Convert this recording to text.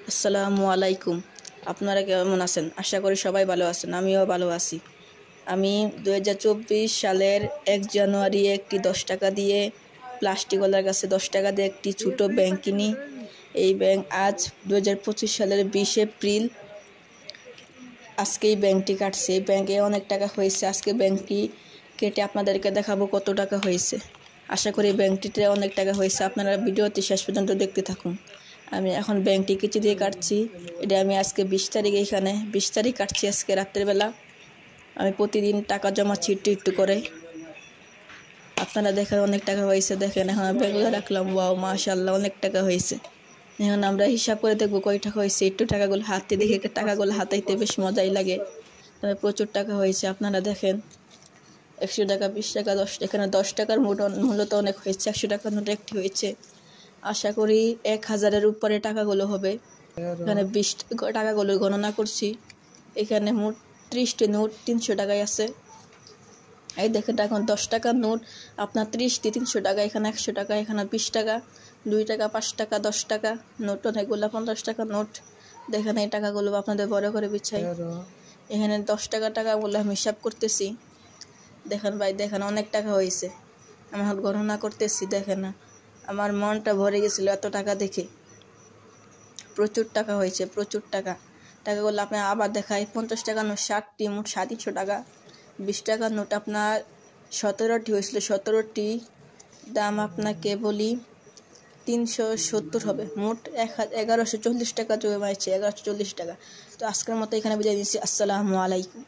আসসালামু আলাইকুম। আপনারা কেমন আছেন? আশা করি সবাই ভালো আছেন। আমিও ভালো আছি। আমি 2024 সালের 1 জানুয়ারি একটি 10 টাকা দিয়ে প্লাস্টিকওয়ালার কাছে 10 টাকা দিয়ে একটি ছোটো ব্যাংক কিনি। এই ব্যাংক আজ 2025 সালের 20 এপ্রিল আজকে এই ব্যাংকটি কাটছে। এই ব্যাংকে অনেক টাকা হয়েছে। আজকে ব্যাংকটি কেটে আপনাদেরকে দেখাবো কত টাকা হয়েছে। আশা করি ব্যাংকটিতে অনেক টাকা হয়েছে। আপনারা ভিডিওটি শেষ পর্যন্ত দেখতে থাকুন। আমি এখন ব্যাংকটি কেটে দিয়ে কাটছি। এটা আমি আজকে 20 তারিখে এখানে 20 তারিখ কাটছি আজকে রাত্রেবেলা। আমি প্রতিদিন টাকা জমাচ্ছি একটু করে। আপনারা দেখেন অনেক টাকা হয়েছে। দেখেন এখন ব্যাংকে রাখলাম। ওয়াও মাশাআল্লাহ অনেক টাকা হয়েছে। এখন আমরা হিসাব করে দেখবো কয় টাকা হয়েছে। একটু টাকাগুলো হাতে দেখে টাকাগুলো হাতাইতে বেশ মজাই লাগে। তবে প্রচুর টাকা হয়েছে। আপনারা দেখেন 100 টাকা 20 টাকা 10 এখানে 10 টাকার মূল্য তো অনেক হয়েছে। 100 টাকার নোট একটি হয়েছে। আশা করি 1000-এর উপরে টাকাগুলো হবে। এখানে 20 টাকাগুলো গণনা করছি। এখানে মোট 30টি নোট 300 টাকায় আছে। এই দেখেন এখন 10 টাকার নোট আপনার 30টি 300 টাকা, এখানে 100 টাকা, এখানে 20 টাকা, 2 টাকা, 5 টাকা, 10 টাকা নোট, অনেকগুলো 50 টাকার নোট। দেখেন এই টাকাগুলো আপনাদের বড় করে বিছাই। এখানে 10 টাকাগুলো আমি হিসাব করতেছি। দেখেন ভাই, দেখেন অনেক টাকা হয়েছে। আমি এখন গণনা করতেছি। দেখেন না, আমার মনটা ভরে গেছিল এত টাকা দেখে। প্রচুর টাকা হয়েছে, প্রচুর টাকা। টাকাগুলো আপনার আবার দেখাই। 50 টাকার নোট 60টি, মোট 350 টাকা। 20 টাকার নোট আপনার 17টি হয়েছিল। 17টি দাম আপনাকে বলি 370 হবে। মোট 1140 টাকা জমে আছে, 1140 টাকা। তো আজকের মতো এখানে বিদায় দিচ্ছি। আসসালামু আলাইকুম।